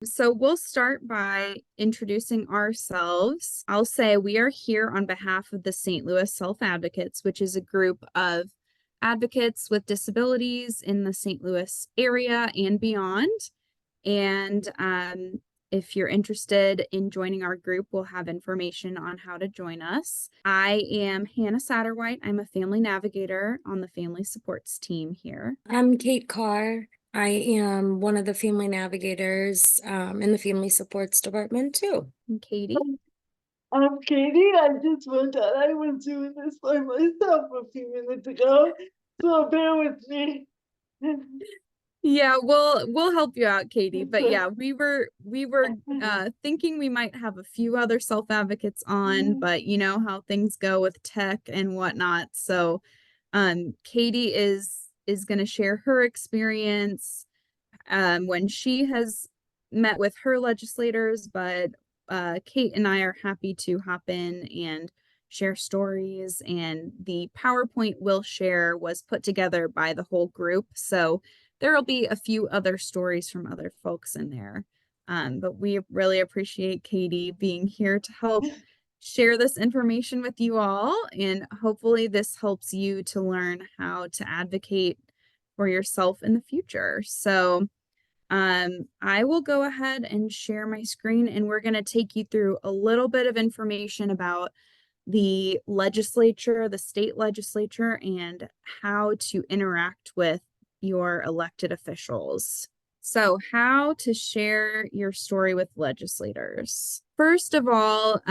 So we'll start by introducing ourselves. I'll say we are here on behalf of the St. Louis Self Advocates, which is a group of advocates with disabilities in the St. Louis area and beyond. And if you're interested in joining our group, we'll have information on how to join us. I am Hannah Satterwhite. I'm a family navigator on the family supports team here. I'm Kate Carr. I am one of the family navigators in the family supports department too. And Katie. I'm Katie. I just found out I was doing this by myself a few minutes ago, so bear with me. Yeah, we'll help you out, Katie. But yeah, we were thinking we might have a few other self-advocates on, but you know how things go with tech and whatnot. So Katie is gonna share her experience when she has met with her legislators, but Kate and I are happy to hop in and share stories, and the PowerPoint we'll share was put together by the whole group. So there'll be a few other stories from other folks in there. But we really appreciate Katie being here to help share this information with you all. And hopefully this helps you to learn how to advocate for yourself in the future. So I will go ahead and share my screen, and we're going to take you through a little bit of information about the legislature, the state legislature, and how to interact with your elected officials. So, how to share your story with legislators. First of all,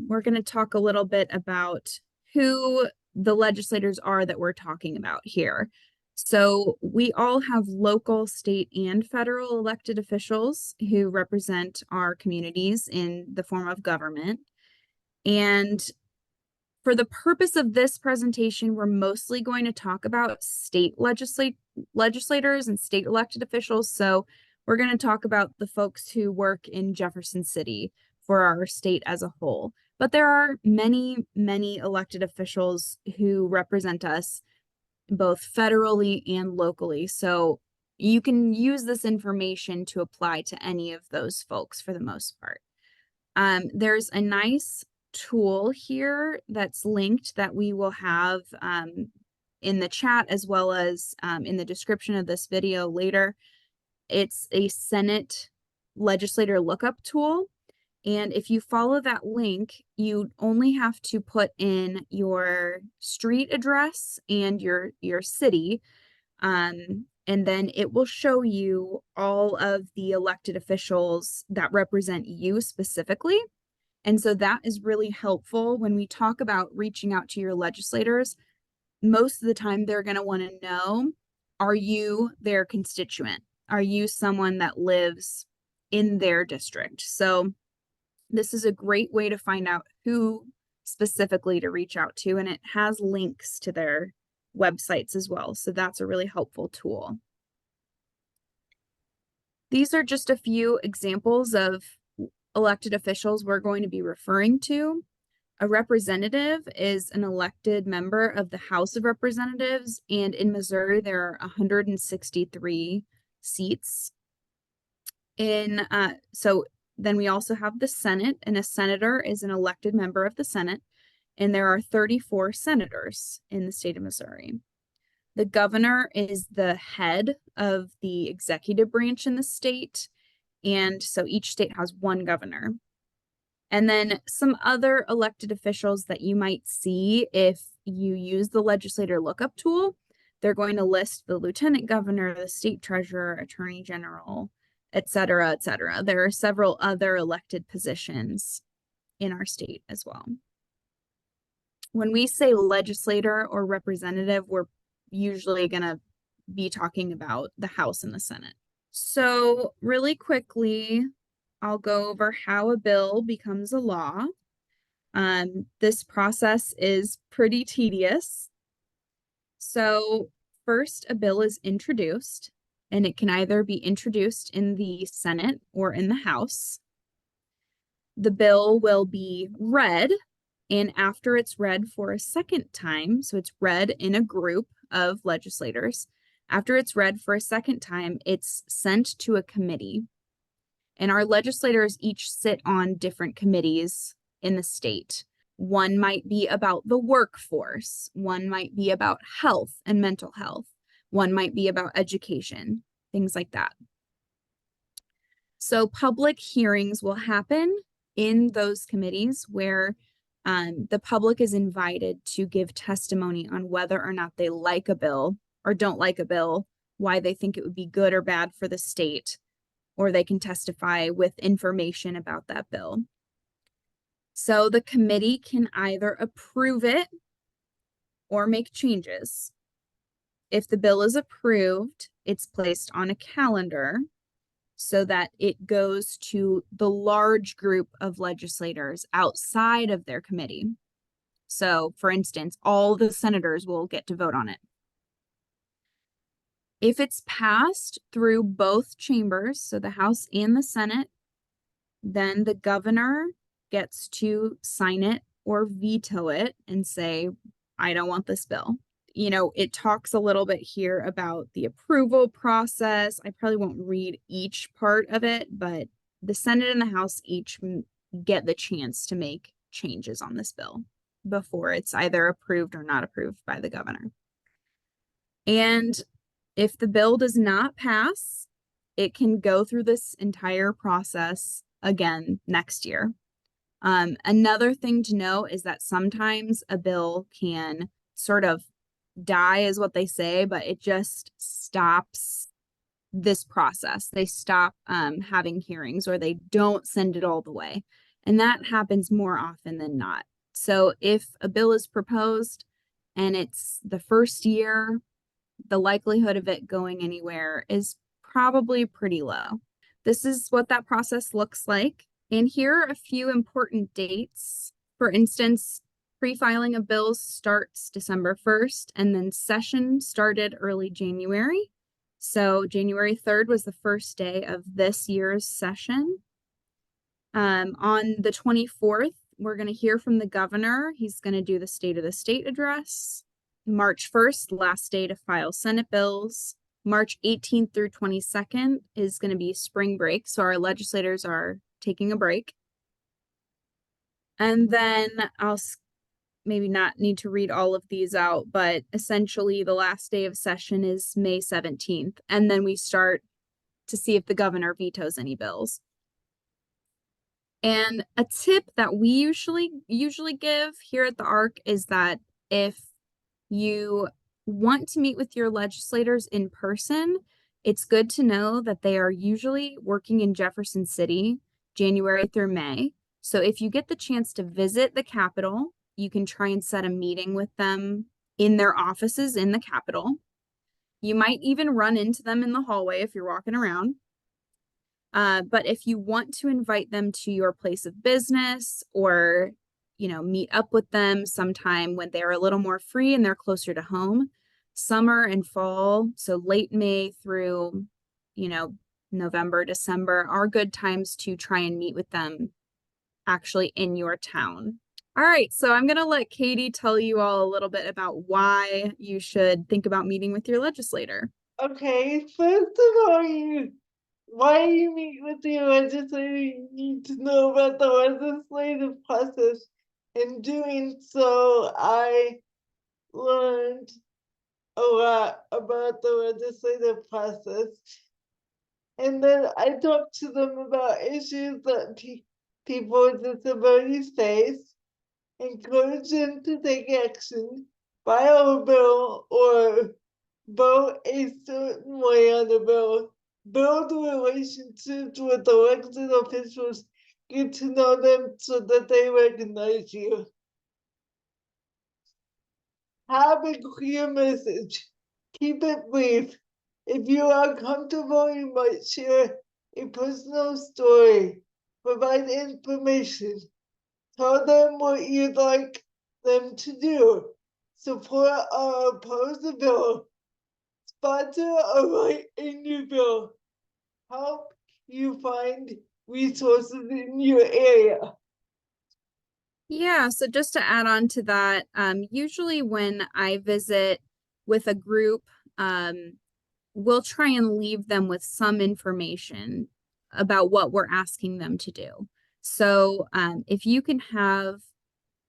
we're going to talk a little bit about who the legislators are that we're talking about here. So we all have local, state, and federal elected officials who represent our communities in the form of government. And for the purpose of this presentation, we're mostly going to talk about state legislators and state elected officials. So we're going to talk about the folks who work in Jefferson City for our state as a whole. But there are many, many elected officials who represent us both federally and locally. So you can use this information to apply to any of those folks for the most part. There's a nice tool here that's linked that we will have in the chat as well as in the description of this video later. It's a Senate legislator lookup tool. And if you follow that link, you only have to put in your street address and your city. And then it will show you all of the elected officials that represent you specifically. And so that is really helpful when we talk about reaching out to your legislators. Most of the time, they're going to want to know, are you their constituent? Are you someone that lives in their district? So this is a great way to find out who specifically to reach out to, and it has links to their websites as well. So that's a really helpful tool. These are just a few examples of elected officials we're going to be referring to. A representative is an elected member of the House of Representatives, and in Missouri, there are 163 seats. Then we also have the Senate, and a senator is an elected member of the Senate, and there are 34 senators in the state of Missouri. The governor is the head of the executive branch in the state, and so each state has one governor. And then some other elected officials that you might see if you use the legislator lookup tool, they're going to list the lieutenant governor, the state treasurer, attorney general, et cetera, et cetera. There are several other elected positions in our state as well. When we say legislator or representative, we're usually going to be talking about the House and the Senate. So really quickly, I'll go over how a bill becomes a law. This process is pretty tedious. So first, a bill is introduced, and it can either be introduced in the Senate or in the House. The bill will be read, and after it's read for a second time, so it's read in a group of legislators, after it's read for a second time, it's sent to a committee. And our legislators each sit on different committees in the state. One might be about the workforce, one might be about health and mental health, one might be about education, things like that. So public hearings will happen in those committees where the public is invited to give testimony on whether or not they like a bill or don't like a bill, why they think it would be good or bad for the state, or they can testify with information about that bill. So the committee can either approve it or make changes. If the bill is approved, it's placed on a calendar so that it goes to the large group of legislators outside of their committee. So, for instance, all the senators will get to vote on it. If it's passed through both chambers, so the House and the Senate, then the governor gets to sign it or veto it and say, I don't want this bill. You know, it talks a little bit here about the approval process. I probably won't read each part of it, but the Senate and the House each get the chance to make changes on this bill before it's either approved or not approved by the governor. And if the bill does not pass, it can go through this entire process again next year. Another thing to know is that sometimes a bill can sort of die, is what they say, but it just stops this process. They stop having hearings, or they don't send it all the way. And that happens more often than not. So if a bill is proposed and it's the first year, the likelihood of it going anywhere is probably pretty low. This is what that process looks like. And here are a few important dates. For instance, pre-filing of bills starts December 1st, and then session started early January. So January 3rd was the first day of this year's session. On the 24th, we're going to hear from the governor. He's going to do the State of the State address. March 1st, last day to file Senate bills. March 18th through 22nd is going to be spring break, so our legislators are taking a break. And then I'll maybe not need to read all of these out, but essentially the last day of session is May 17th, and then we start to see if the governor vetoes any bills. And a tip that we usually give here at the ARC is that if you want to meet with your legislators in person, it's good to know that they are usually working in Jefferson City January through May. So if you get the chance to visit the Capitol, you can try and set a meeting with them in their offices in the Capitol. You might even run into them in the hallway if you're walking around. But if you want to invite them to your place of business, or, you know, meet up with them sometime when they're a little more free and they're closer to home, summer and fall, so late May through, you know, November, December, are good times to try and meet with them actually in your town. All right, so I'm going to let Katie tell you all a little bit about why you should think about meeting with your legislator. Okay, first of all, why you meet with your legislator, you need to know about the legislative process. In doing so, I learned a lot about the legislative process. And then I talked to them about issues that people with disabilities face, encourage them to take action, file a bill, or vote a certain way on the bill, build relationships with elected officials, get to know them so that they recognize you. Have a clear message. Keep it brief. If you are comfortable, you might share a personal story. Provide information. Tell them what you'd like them to do. Support or oppose the bill. Sponsor or write a new bill. Help you find resources in your area. Yeah, so just to add on to that, usually when I visit with a group, we'll try and leave them with some information. about what we're asking them to do. So if you can have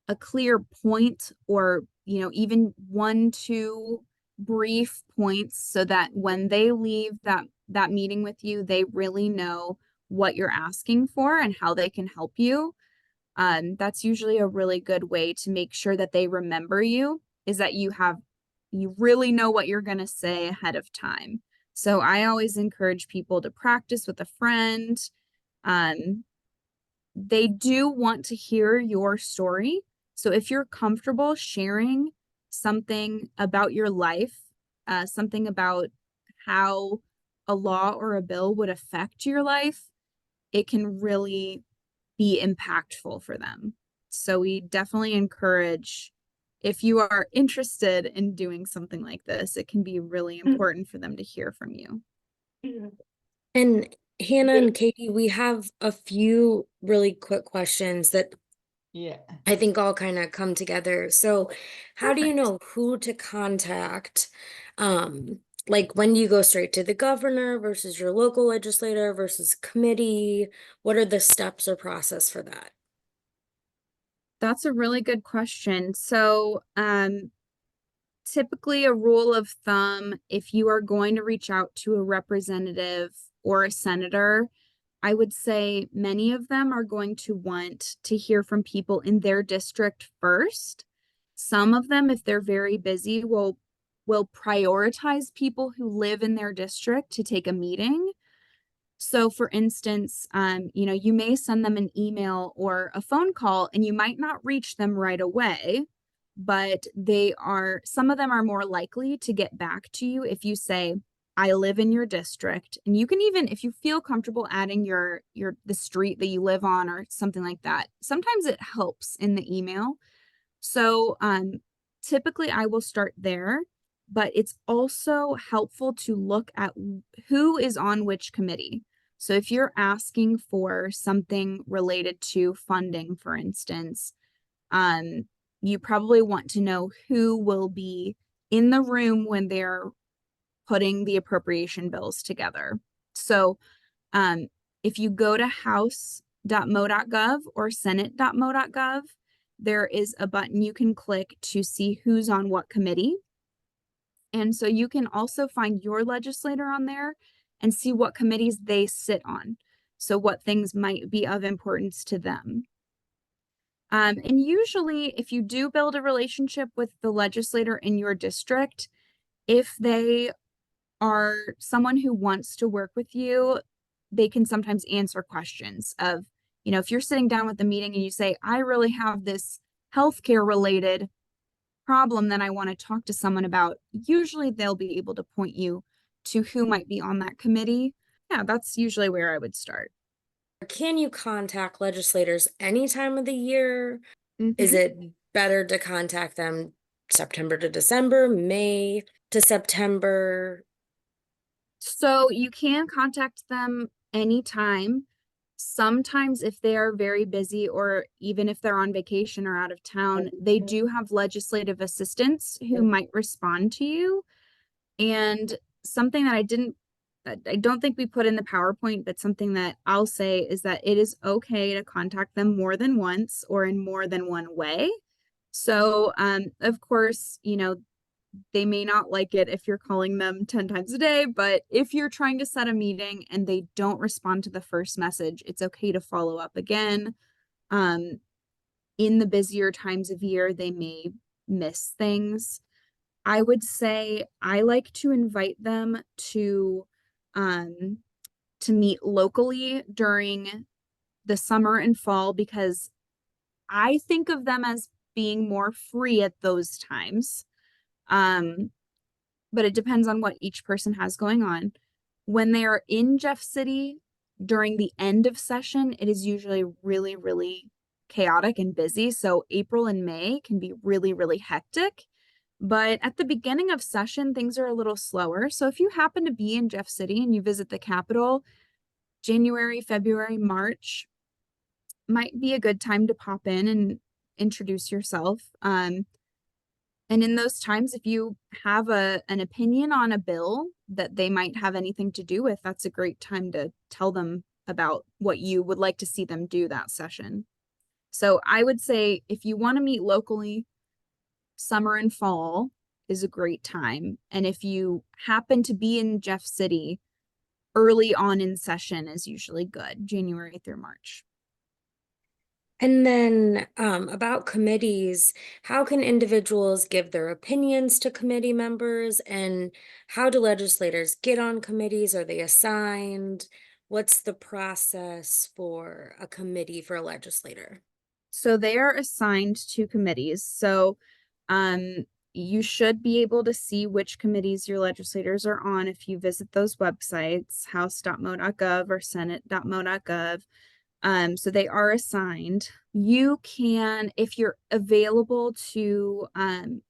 a clear point, or even 1, 2 brief points, so that when they leave that meeting with you, they really know what you're asking for and how they can help you. That's usually a really good way to make sure that they remember you, is that you really know what you're going to say ahead of time. So I always encourage people to practice with a friend. They do want to hear your story. So if you're comfortable sharing something about your life, something about how a law or a bill would affect your life, it can really be impactful for them. So we definitely encourage, if you are interested in doing something like this, it can be really important for them to hear from you. And Hannah and Katie, we have a few really quick questions that Yeah. I think all kind of come together. So how do you Perfect. know who to contact? Like when you go straight to the governor versus your local legislator versus committee? What are the steps or process for that? That's a really good question. So, typically a rule of thumb, if you are going to reach out to a representative or a senator, I would say many of them are going to want to hear from people in their district first. Some of them, if they're very busy, will prioritize people who live in their district to take a meeting. So for instance, you may send them an email or a phone call and you might not reach them right away, but some of them are more likely to get back to you if you say, I live in your district. And you can even, if you feel comfortable adding the street that you live on or something like that, sometimes it helps in the email. So typically I will start there, but it's also helpful to look at who is on which committee. So if you're asking for something related to funding, for instance, you probably want to know who will be in the room when they're putting the appropriation bills together. So if you go to house.mo.gov or senate.mo.gov, there is a button you can click to see who's on what committee. And so you can also find your legislator on there and see what committees they sit on. So what things might be of importance to them. And usually if you do build a relationship with the legislator in your district, if they are someone who wants to work with you, they can sometimes answer questions of, if you're sitting down with the meeting and you say, I really have this healthcare related problem that I want to talk to someone about, usually they'll be able to point you to who might be on that committee. Yeah, that's usually where I would start. Can you contact legislators any time of the year? Is Mhm. it better to contact them September to December, May to September? So you can contact them anytime. Sometimes if they are very busy, or even if they're on vacation or out of town, they do have legislative assistants who might respond to you. And something that I don't think we put in the PowerPoint, but something that I'll say is that it is okay to contact them more than once or in more than one way. So, of course, they may not like it if you're calling them 10 times a day, but if you're trying to set a meeting and they don't respond to the first message, it's okay to follow up again. In the busier times of year, they may miss things. I would say I like to invite them to meet locally during the summer and fall, because I think of them as being more free at those times. But it depends on what each person has going on. When they are in Jeff City during the end of session, it is usually really, really chaotic and busy. So April and May can be really, really hectic. But at the beginning of session, things are a little slower. So if you happen to be in Jeff City and you visit the Capitol, January, February, March might be a good time to pop in and introduce yourself. And in those times, if you have an opinion on a bill that they might have anything to do with, that's a great time to tell them about what you would like to see them do that session. So I would say if you want to meet locally, summer and fall is a great time. And if you happen to be in Jeff City, early on in session is usually good, January through March. And then about committees, how can individuals give their opinions to committee members, and how do legislators get on committees? Are they assigned? What's the process for a committee for a legislator? So they are assigned to committees. So you should be able to see which committees your legislators are on if you visit those websites, house.mo.gov or senate.mo.gov. So they are assigned. You can, if you're available to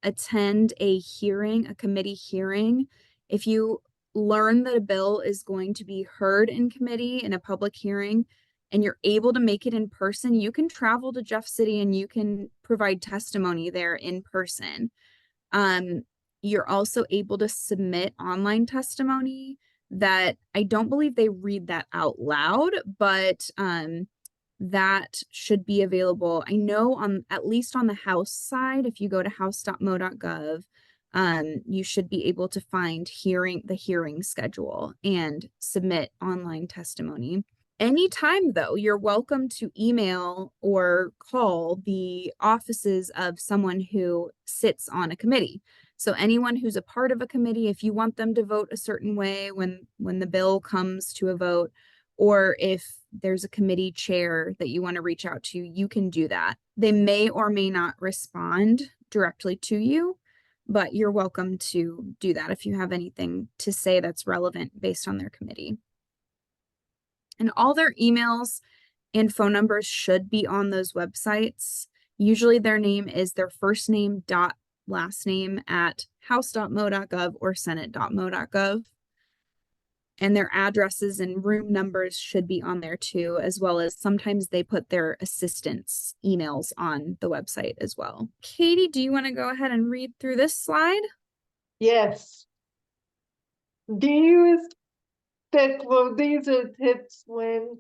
attend a hearing, a committee hearing, if you learn that a bill is going to be heard in committee in a public hearing and you're able to make it in person, you can travel to Jeff City and you can provide testimony there in person. You're also able to submit online testimony that I don't believe they read that out loud, but that should be available. I know on at least on the House side, if you go to house.mo.gov, you should be able to find the hearing schedule and submit online testimony. Anytime, though, you're welcome to email or call the offices of someone who sits on a committee. So anyone who's a part of a committee, if you want them to vote a certain way when the bill comes to a vote, or if there's a committee chair that you want to reach out to, you can do that. They may or may not respond directly to you, but you're welcome to do that if you have anything to say that's relevant based on their committee. And all their emails and phone numbers should be on those websites. Usually their name is their first name dot last name at house.mo.gov or senate.mo.gov. And their addresses and room numbers should be on there too, as well as sometimes they put their assistants' emails on the website as well. Katie, do you want to go ahead and read through this slide? Yes. Be respectful. These are tips when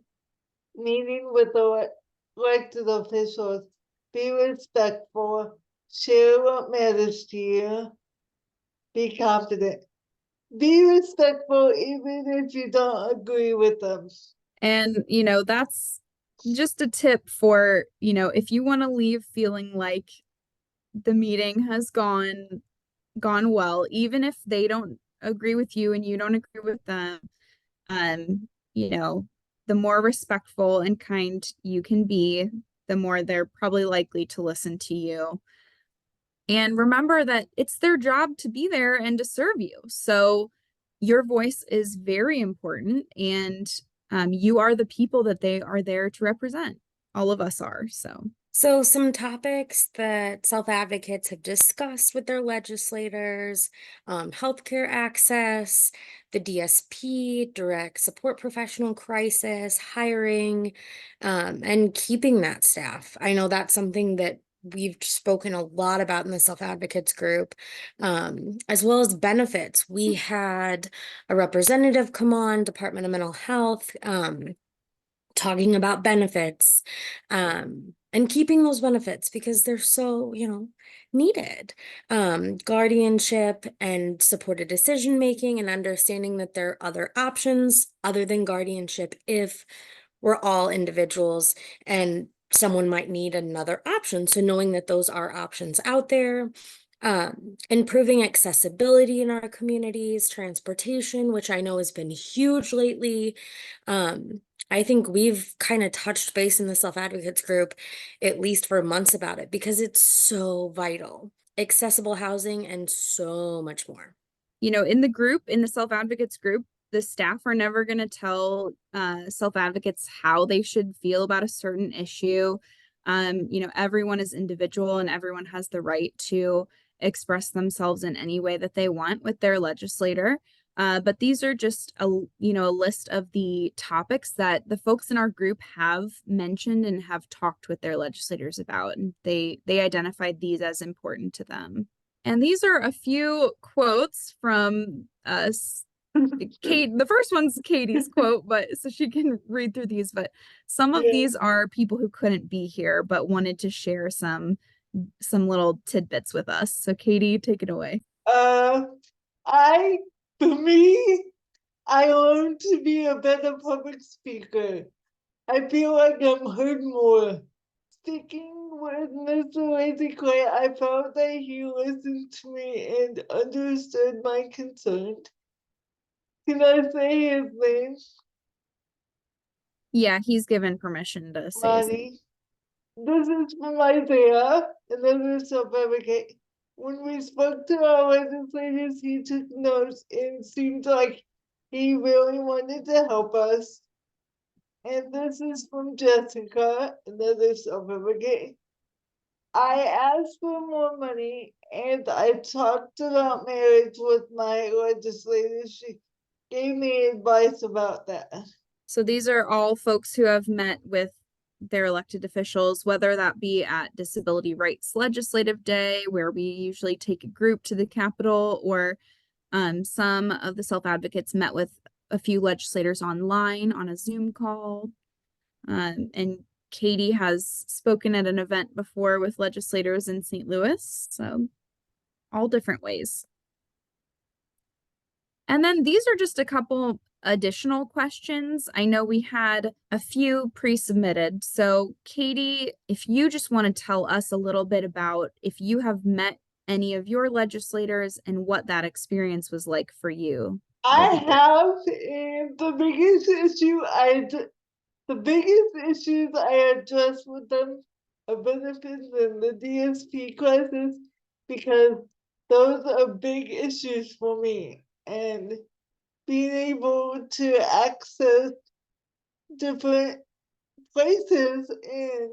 meeting with elected officials. Be respectful. Share what matters to you. Be confident. Be respectful even if you don't agree with them. And, that's just a tip for, if you want to leave feeling like the meeting has gone well, even if they don't agree with you and you don't agree with them, the more respectful and kind you can be, the more they're probably likely to listen to you. And remember that it's their job to be there and to serve you. So your voice is very important, and you are the people that they are there to represent. All of us are. So some topics that self-advocates have discussed with their legislators, healthcare access, the DSP, direct support professional crisis, hiring, and keeping that staff. I know that's something that we've spoken a lot about in the self-advocates group, as well as benefits. We had a representative come on, Department of Mental Health, talking about benefits, and keeping those benefits because they're so, needed. Guardianship and supported decision making, and understanding that there are other options other than guardianship if we're all individuals and someone might need another option. So knowing that those are options out there. Improving accessibility in our communities, transportation, which I know has been huge lately. I think we've kind of touched base in the self-advocates group, at least for months, about it because it's so vital. Accessible housing and so much more. In the self-advocates group, the staff are never going to tell self-advocates how they should feel about a certain issue. Everyone is individual and everyone has the right to express themselves in any way that they want with their legislator. But these are just a list of the topics that the folks in our group have mentioned and have talked with their legislators about, and they identified these as important to them. And these are a few quotes from Kate, the first one's Katie's quote, but so she can read through these, but some of Yeah. these are people who couldn't be here but wanted to share some little tidbits with us. So Katie, take it away. I, for me, I learned to be a better public speaker. I feel like I'm heard more. Speaking with Mr. Lazy Clay, I felt that he listened to me and understood my concern. Can I say his name? Yeah, he's given permission to say his name. Lonnie. This is from Isaiah, another self-advocate. When we spoke to our legislators, he took notes and seemed like he really wanted to help us. And this is from Jessica, another self-advocate. I asked for more money and I talked about marriage with my legislator. She gave me advice about that. So these are all folks who have met with their elected officials, whether that be at Disability Rights Legislative Day, where we usually take a group to the Capitol, or some of the self-advocates met with a few legislators online on a Zoom call. And Katie has spoken at an event before with legislators in St. Louis, so all different ways. And then these are just a couple additional questions. I know we had a few pre-submitted. So Katie, if you just want to tell us a little bit about if you have met any of your legislators and what that experience was like for you. I have, and the biggest issues I address with them are benefits and the DSP classes, because those are big issues for me. And being able to access different places and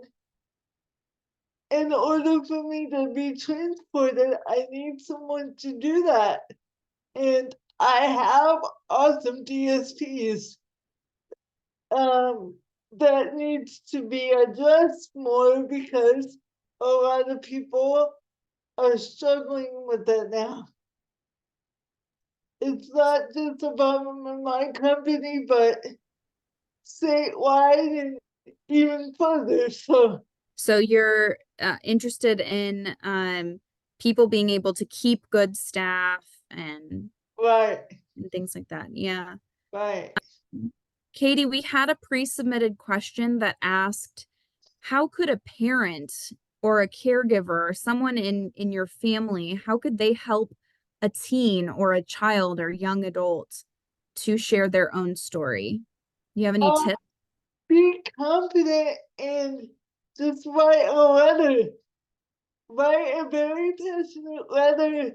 in order for me to be transported, I need someone to do that. And I have awesome DSPs that needs to be addressed more, because a lot of people are struggling with it now. It's not just about my company, but statewide and even further. So you're interested in people being able to keep good staff and Right, things like that. Yeah. right. Katie, we had a pre-submitted question that asked, how could a parent or a caregiver or someone in your family, how could they help a teen or a child or young adult to share their own story? You have any tips? Be confident and just write a letter. Write a very passionate letter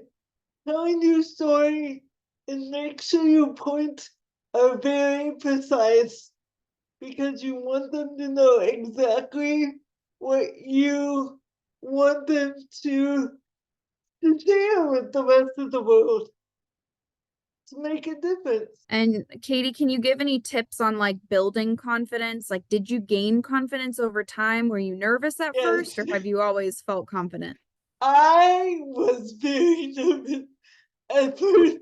telling your story, and make sure your points are very precise, because you want them to know exactly what you want them to share with the rest of the world to make a difference. And Katie, can you give any tips on like building confidence? Like, did you gain confidence over time? Were you nervous at first, or Yes. have you always felt confident? I was very nervous at first.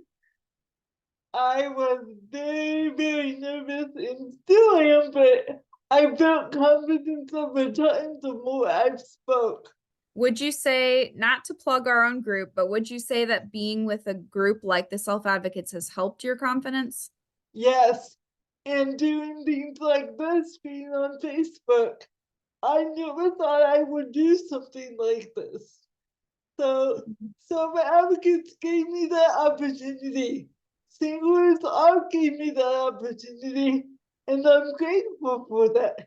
I was very, very nervous and still am, but I built confidence over time the more I spoke. Would you say, not to plug our own group, but would you say that being with a group like the Self Advocates has helped your confidence? Yes, and doing things like this, being on Facebook, I never thought I would do something like this. So, Self Advocates gave me that opportunity. St. Louis Art gave me that opportunity, and I'm grateful for that.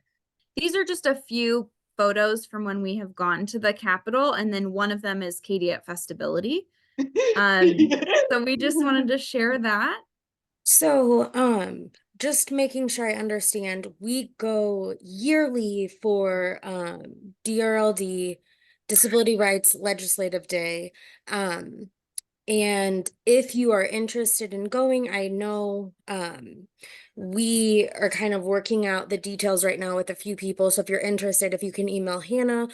These are just a few photos from when we have gone to the Capitol, and then one of them is Katie at Festability. So we just wanted to share that. So, just making sure I understand, we go yearly for DRLD, Disability Rights Legislative Day. And if you are interested in going, I know we are kind of working out the details right now with a few people. So if you're interested, if you can email Hannah,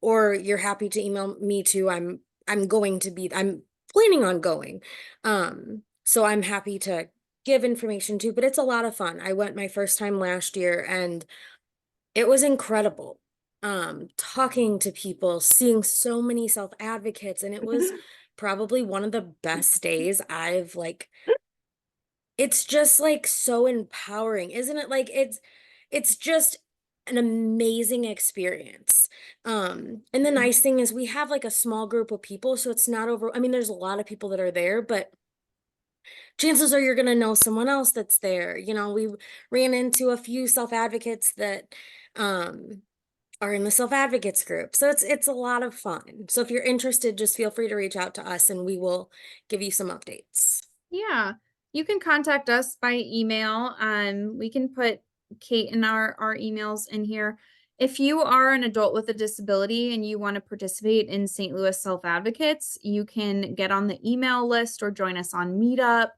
or you're happy to email me too, I'm planning on going. So I'm happy to give information to, but it's a lot of fun. I went my first time last year and it was incredible. Talking to people, seeing so many self-advocates, and it was probably one of the best days I've like, it's just like so empowering, isn't it? Like it's just an amazing experience. And the nice thing is we have like a small group of people, so it's not over. I mean, there's a lot of people that are there, but chances are you're going to know someone else that's there. You know, we ran into a few self-advocates that are in the self-advocates group. So it's a lot of fun. So if you're interested, just feel free to reach out to us and we will give you some updates. Yeah, you can contact us by email. We can put Kate and our emails in here. If you are an adult with a disability and you want to participate in St. Louis Self Advocates, you can get on the email list or join us on Meetup.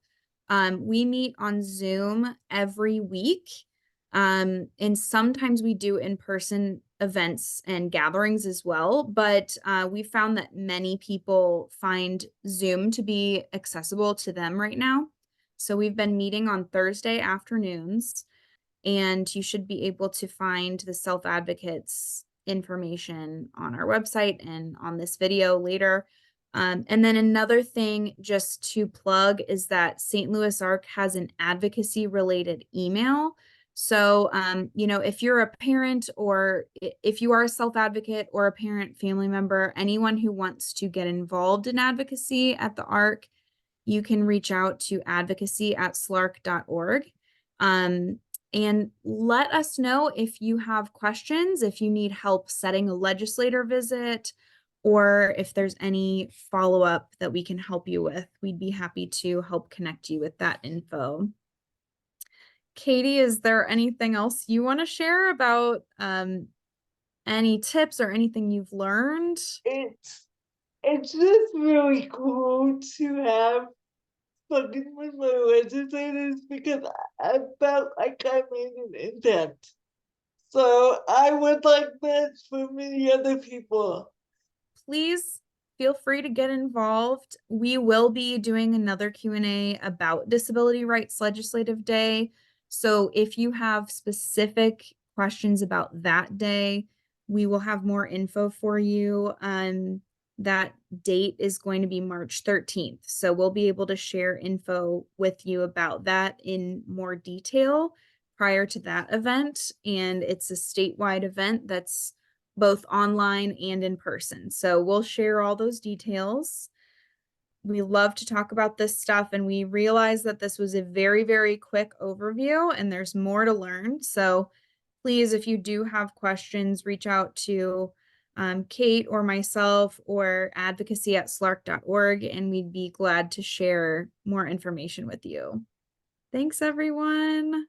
We meet on Zoom every week. And sometimes we do in-person events and gatherings as well, but we found that many people find Zoom to be accessible to them right now. So we've been meeting on Thursday afternoons, and you should be able to find the self-advocates information on our website and on this video later. And then another thing just to plug is that St. Louis ARC has an advocacy related email. So, you know, if you're a parent or if you are a self-advocate or a parent, family member, anyone who wants to get involved in advocacy at the ARC, you can reach out to advocacy@slark.org. And let us know if you have questions, if you need help setting a legislator visit, or if there's any follow-up that we can help you with. We'd be happy to help connect you with that info. Katie, is there anything else you want to share about any tips or anything you've learned? It's just really cool to have spoken with my legislators because I felt like I made an impact. So I would like that for many other people. Please feel free to get involved. We will be doing another Q&A about Disability Rights Legislative Day. So if you have specific questions about that day, we will have more info for you. That date is going to be March 13th. So we'll be able to share info with you about that in more detail prior to that event. And it's a statewide event that's both online and in person. So we'll share all those details. We love to talk about this stuff, and we realize that this was a very, very quick overview and there's more to learn. So please, if you do have questions, reach out to Kate or myself or advocacy@slark.org, and we'd be glad to share more information with you. Thanks, everyone.